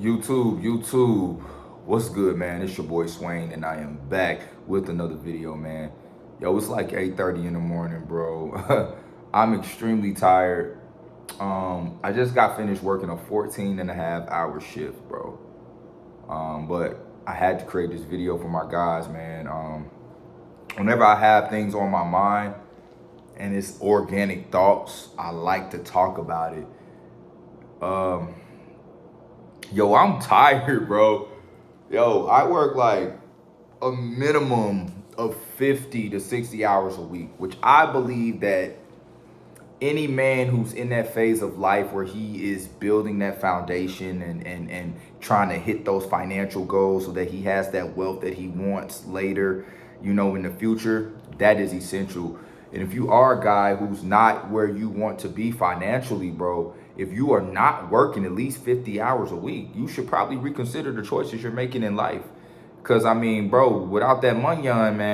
YouTube. What's good, man? It's your boy Swain, and I am back with another video, man. Yo, it's like 8:30 in the morning, bro. I'm extremely tired. I just got finished working a 14 and a half hour shift, bro. But I had to create this video for my guys, man. Whenever I have things on my mind and it's organic thoughts, I like to talk about it. Um, Yo, I'm tired, bro. Yo, I work like a minimum of 50 to 60 hours a week, which I believe that any man who's in that phase of life where he is building that foundation and trying to hit those financial goals so that he has that wealth that he wants later, in the future, that is essential. And if you are a guy who's not where you want to be financially, bro, if you are not working at least 50 hours a week, you should probably reconsider the choices you're making in life. Cause I mean, bro, without that money,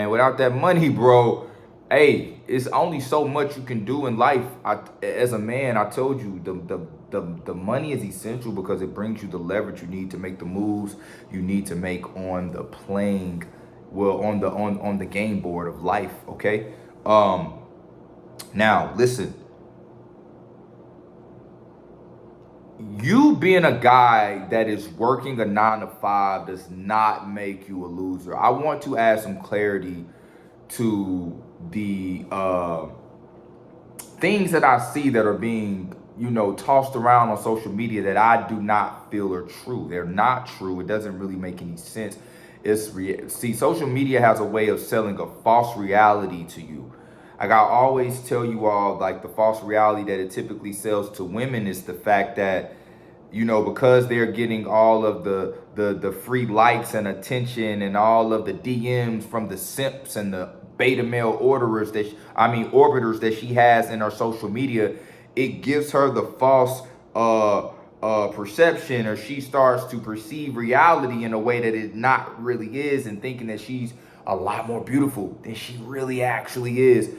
without that money, bro, hey, it's only so much you can do in life. As a man, I told you the money is essential because it brings you the leverage you need to make the moves you need to make on the playing, well, on the game board of life. Okay. Now listen, you being a guy that is working a 9 to 5 does not make you a loser. I want to add some clarity to the things that I see that are being, tossed around on social media that I do not feel are true. They're not true. It doesn't really make any sense. See, social media has a way of selling a false reality to you. Like I always tell you all, like the false reality that it typically sells to women is the fact that, because they're getting all of the free likes and attention and all of the DMs from the simps and the beta male orbiters that she has in her social media, it gives her the false perception, or she starts to perceive reality in a way that it not really is, and thinking that she's a lot more beautiful than she really actually is.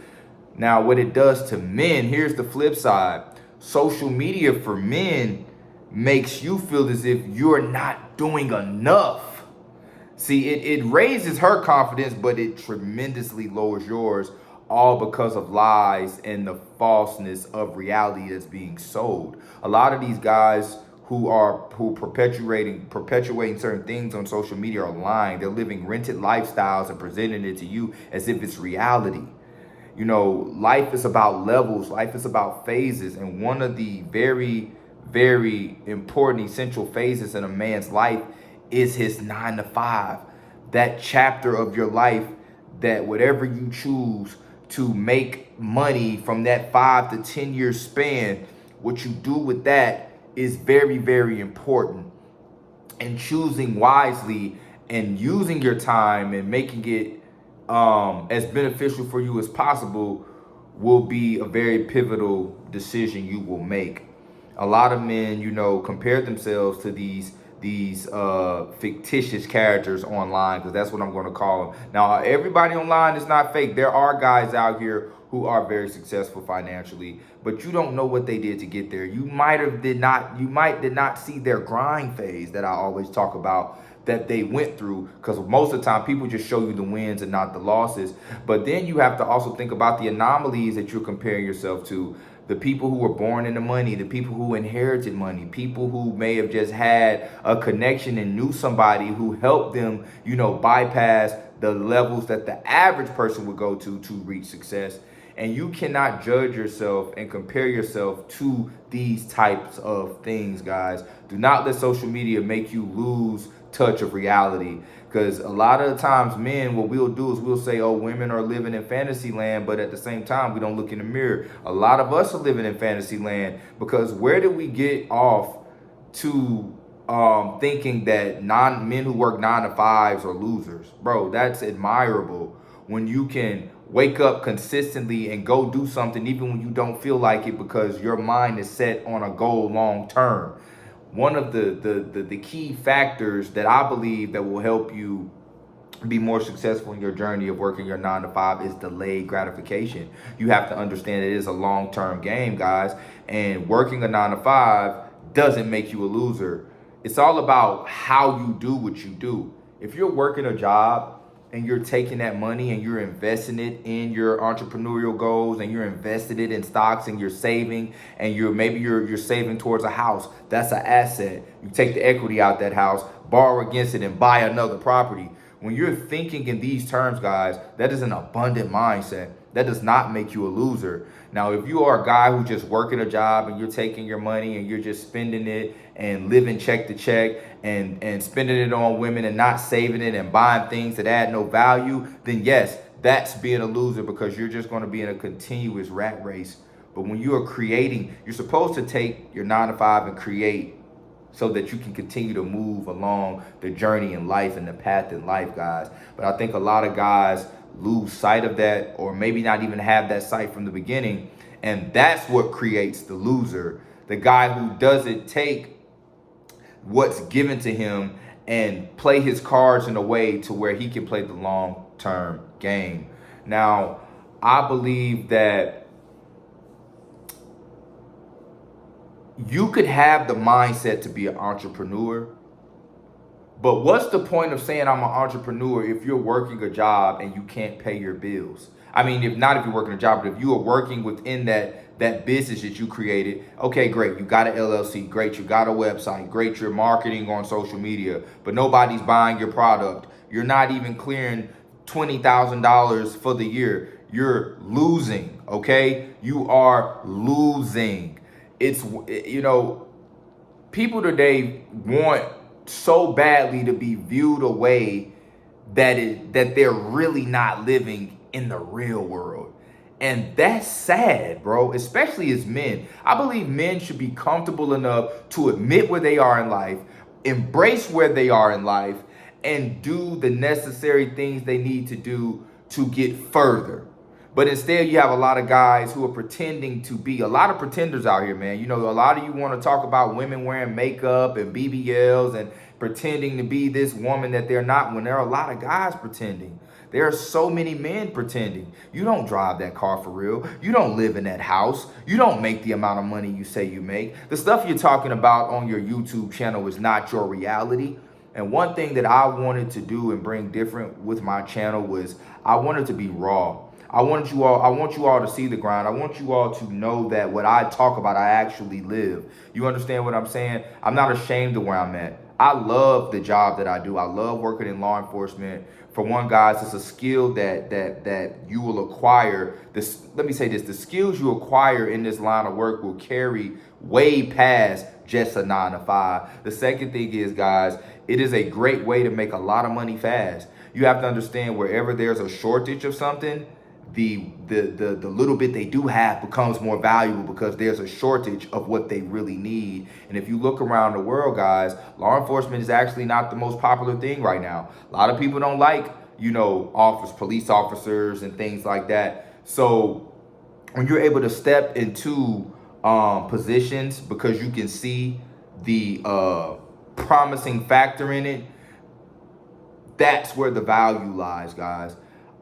Now, what it does to men, here's the flip side. Social media for men makes you feel as if you're not doing enough. See, it raises her confidence, but it tremendously lowers yours, all because of lies and the falseness of reality that's being sold. A lot of these guys who perpetuating certain things on social media are lying. They're living rented lifestyles and presenting it to you as if it's reality. Life is about levels, life is about phases. And one of the very, very important, essential phases in a man's life is his 9 to 5. That chapter of your life that whatever you choose to make money from that 5 to 10 year span, what you do with that is very, very important. And choosing wisely and using your time and making it as beneficial for you as possible will be a very pivotal decision you will make. A lot of men, compare themselves to these fictitious characters online, because that's what I'm going to call them. Now, everybody online is not fake. There are guys out here who are very successful financially, but you don't know what they did to get there. You might did not see their grind phase that I always talk about, that they went through, because most of the time people just show you the wins and not the losses. But then you have to also think about the anomalies that you're comparing yourself to. The people who were born into money, the people who inherited money, people who may have just had a connection and knew somebody who helped them, bypass the levels that the average person would go to reach success. And you cannot judge yourself and compare yourself to these types of things, guys. Do not let social media make you lose touch of reality. Because a lot of the times, men, what we'll do is we'll say, oh, women are living in fantasy land, but at the same time, we don't look in the mirror. A lot of us are living in fantasy land, because where did we get off to thinking that men who work 9 to 5s are losers? Bro, that's admirable. When you can wake up consistently and go do something even when you don't feel like it, because your mind is set on a goal long term. One of the key factors that I believe that will help you be more successful in your journey of working your 9 to 5 is delayed gratification. You have to understand it is a long-term game, guys, and working a 9 to 5 doesn't make you a loser. It's all about how you do what you do. If you're working a job and you're taking that money and you're investing it in your entrepreneurial goals and you're invested it in stocks and you're saving and you're saving towards a house, that's an asset. You take the equity out that house, borrow against it, and buy another property. When you're thinking in these terms, guys, that is an abundant mindset. That does not make you a loser. Now, if you are a guy who's just working a job and you're taking your money and you're just spending it and living check to check and spending it on women and not saving it and buying things that add no value, then yes, that's being a loser, because you're just going to be in a continuous rat race. But when you are creating, you're supposed to take your 9 to 5 and create so that you can continue to move along the journey in life and the path in life, guys. But I think a lot of guys lose sight of that, or maybe not even have that sight from the beginning. And that's what creates the loser. The guy who doesn't take what's given to him and play his cards in a way to where he can play the long-term game. Now, I believe that you could have the mindset to be an entrepreneur, but what's the point of saying I'm an entrepreneur if you're working a job and you can't pay your bills? I mean, if you're working a job, but if you are working within that business that you created, okay, great. You got an LLC, great. You got a website, great. You're marketing on social media, but nobody's buying your product. You're not even clearing $20,000 for the year. You're losing, okay? You are losing. It's, people today want so badly to be viewed a way that they're really not living in the real world. And that's sad, bro, especially as men. I believe men should be comfortable enough to admit where they are in life, embrace where they are in life, and do the necessary things they need to do to get further. But instead, you have a lot of guys who are pretending to be, a lot of pretenders out here, man. A lot of you want to talk about women wearing makeup and BBLs and pretending to be this woman that they're not, when there are a lot of guys pretending. There are so many men pretending. You don't drive that car for real. You don't live in that house. You don't make the amount of money you say you make. The stuff you're talking about on your YouTube channel is not your reality. And one thing that I wanted to do and bring different with my channel was I wanted to be raw. I want you all to see the grind. I want you all to know that what I talk about, I actually live. You understand what I'm saying? I'm not ashamed of where I'm at. I love the job that I do. I love working in law enforcement. For one, guys, it's a skill that you will acquire. Let me say this: the skills you acquire in this line of work will carry way past just a 9 to 5. The second thing is, guys, it is a great way to make a lot of money fast. You have to understand, wherever there's a shortage of something, the little bit they do have becomes more valuable because there's a shortage of what they really need. And if you look around the world, guys, law enforcement is actually not the most popular thing right now. A lot of people don't like, police officers and things like that. So when you're able to step into positions because you can see the promising factor in it, that's where the value lies, guys.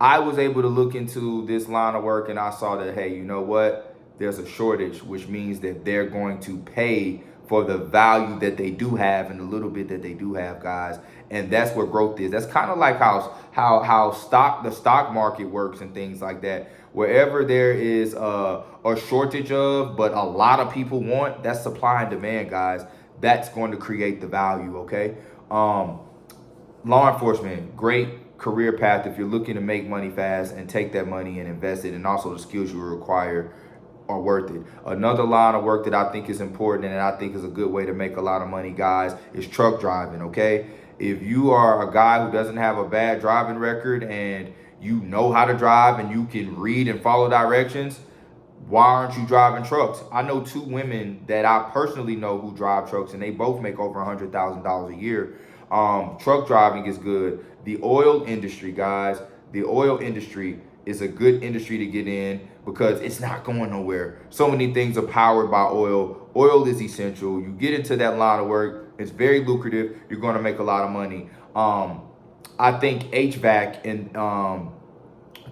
I was able to look into this line of work and I saw that, hey, you know what? There's a shortage, which means that they're going to pay for the value that they do have and the little bit that they do have, guys. And that's what growth is. That's kind of like how the stock market works and things like that. Wherever there is a shortage of, but a lot of people want, that's supply and demand, guys. That's going to create the value, okay? Law enforcement, great career path if you're looking to make money fast and take that money and invest it, and also the skills you require are worth it. Another line of work that I think is important and I think is a good way to make a lot of money, guys, is truck driving, okay? If you are a guy who doesn't have a bad driving record and you know how to drive and you can read and follow directions, why aren't you driving trucks? I know 2 women that I personally know who drive trucks, and they both make over $100,000 a year. Truck driving is good. The oil industry, guys, the oil industry is a good industry to get in because it's not going nowhere. So many things are powered by oil. Oil is essential. You get into that line of work, it's very lucrative. You're going to make a lot of money. I think HVAC and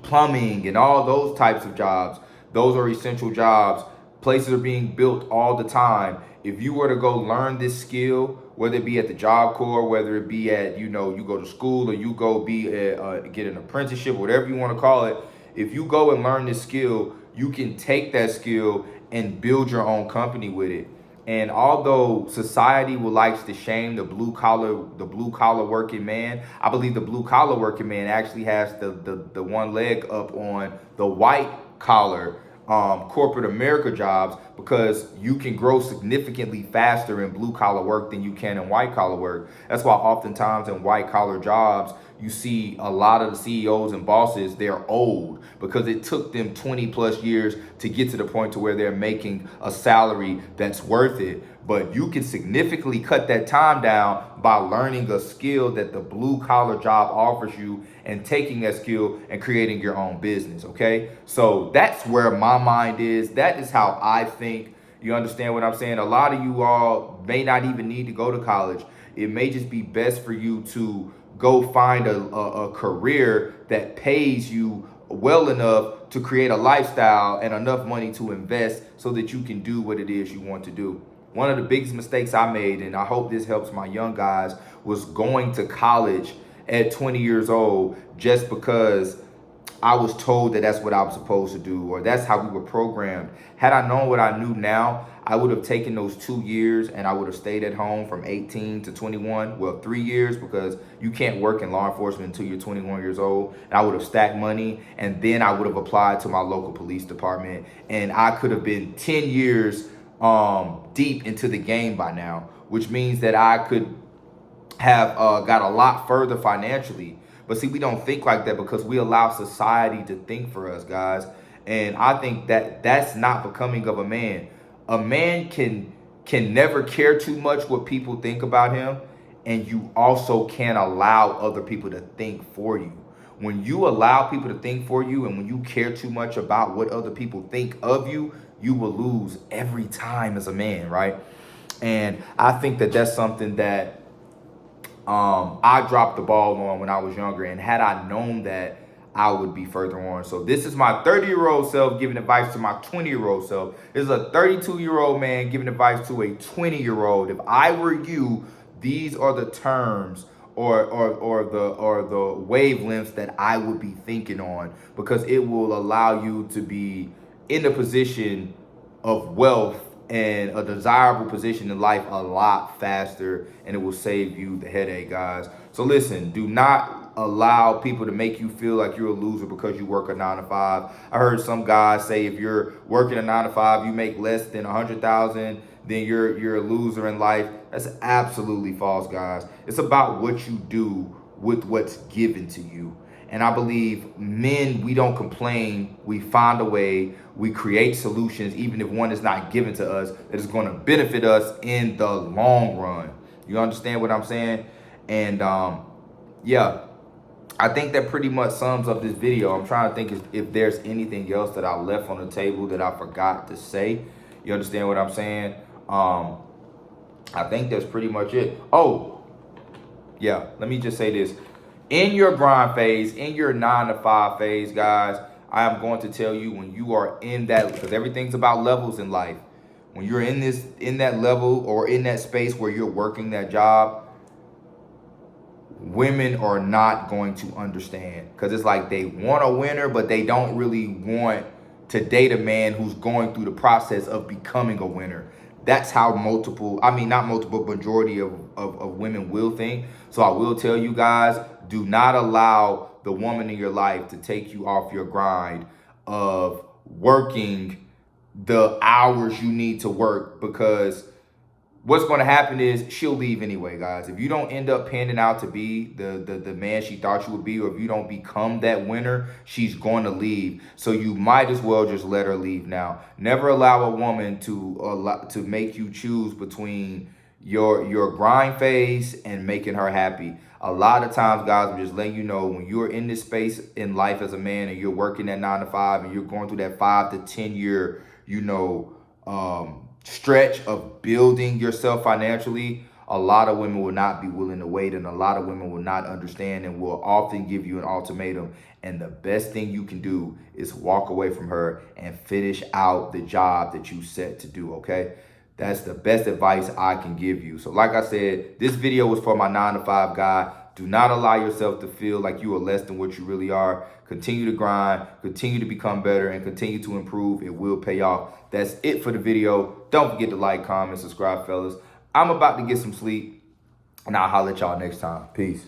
plumbing and all those types of jobs, those are essential jobs. Places are being built all the time. If you were to go learn this skill whether it be at the Job Corps, whether it be at, you know, you go to school or you go be get an apprenticeship, whatever you want to call it. If you go and learn this skill, you can take that skill and build your own company with it. And although society will likes to shame the blue collar working man, I believe the blue collar working man actually has the one leg up on the white collar corporate America jobs, because you can grow significantly faster in blue collar work than you can in white collar work. That's why oftentimes in white collar jobs, you see a lot of the CEOs and bosses, they're old because it took them 20 plus years to get to the point to where they're making a salary that's worth it. But you can significantly cut that time down by learning a skill that the blue collar job offers you and taking that skill and creating your own business. Okay. So that's where my mind is. That is how I think. You understand what I'm saying? A lot of you all may not even need to go to college. It may just be best for you to go find a career that pays you well enough to create a lifestyle and enough money to invest so that you can do what it is you want to do. One of the biggest mistakes I made, and I hope this helps my young guys, was going to college at 20 years old just because I was told that that's what I was supposed to do, or that's how we were programmed. Had I known what I knew now, I would have taken those 2 years and I would have stayed at home from 18 to 21. Well, 3 years, because you can't work in law enforcement until you're 21 years old. And I would have stacked money, and then I would have applied to my local police department, and I could have been 10 years deep into the game by now, which means that I could have got a lot further financially. But see, we don't think like that because we allow society to think for us, guys. And I think that that's not becoming of a man. A man can never care too much what people think about him, and you also can't allow other people to think for you. When you allow people to think for you, and when you care too much about what other people think of you, you will lose every time as a man, right? And I think that that's something that I dropped the ball on when I was younger. And had I known that, I would be further on. So this is my 30-year-old self giving advice to my 20-year-old self. This is a 32-year-old man giving advice to a 20-year-old. If I were you, these are the terms or the wavelengths that I would be thinking on, because it will allow you to be in a position of wealth and a desirable position in life a lot faster, and it will save you the headache, guys. So listen, do not allow people to make you feel like you're a loser because you work a 9 to 5. I heard some guys say if you're working a 9 to 5, you make less than 100,000, then you're a loser in life. That's absolutely false, guys. It's about what you do with what's given to you. And I believe men, we don't complain. We find a way. We create solutions, even if one is not given to us, that is going to benefit us in the long run. You understand what I'm saying? And yeah, I think that pretty much sums up this video. I'm trying to think if there's anything else that I left on the table that I forgot to say. You understand what I'm saying? I think that's pretty much it. Oh, yeah, let me just say this. In your grind phase, in your 9 to 5 phase, guys, I am going to tell you, when you are in that, because everything's about levels in life. When you're in that level or in that space where you're working that job, women are not going to understand, because it's like they want a winner, but they don't really want to date a man who's going through the process of becoming a winner. That's how majority of women will think. So I will tell you guys, do not allow the woman in your life to take you off your grind of working the hours you need to work, because what's going to happen is she'll leave anyway, guys. If you don't end up panning out to be the man she thought you would be, or if you don't become that winner, she's going to leave. So you might as well just let her leave now. Never allow a woman to make you choose between your grind phase and making her happy. A lot of times, guys, I'm just letting you know, when you're in this space in life as a man and you're working that 9 to 5 and you're going through that 5 to 10 year, stretch of building yourself financially, a lot of women will not be willing to wait, and a lot of women will not understand and will often give you an ultimatum. And the best thing you can do is walk away from her and finish out the job that you set to do, okay? That's the best advice I can give you. So like I said, this video was for my 9 to 5 guy. Do not allow yourself to feel like you are less than what you really are. Continue to grind, continue to become better, and continue to improve. It will pay off. That's it for the video. Don't forget to like, comment, subscribe, fellas. I'm about to get some sleep, and I'll holler at y'all next time. Peace.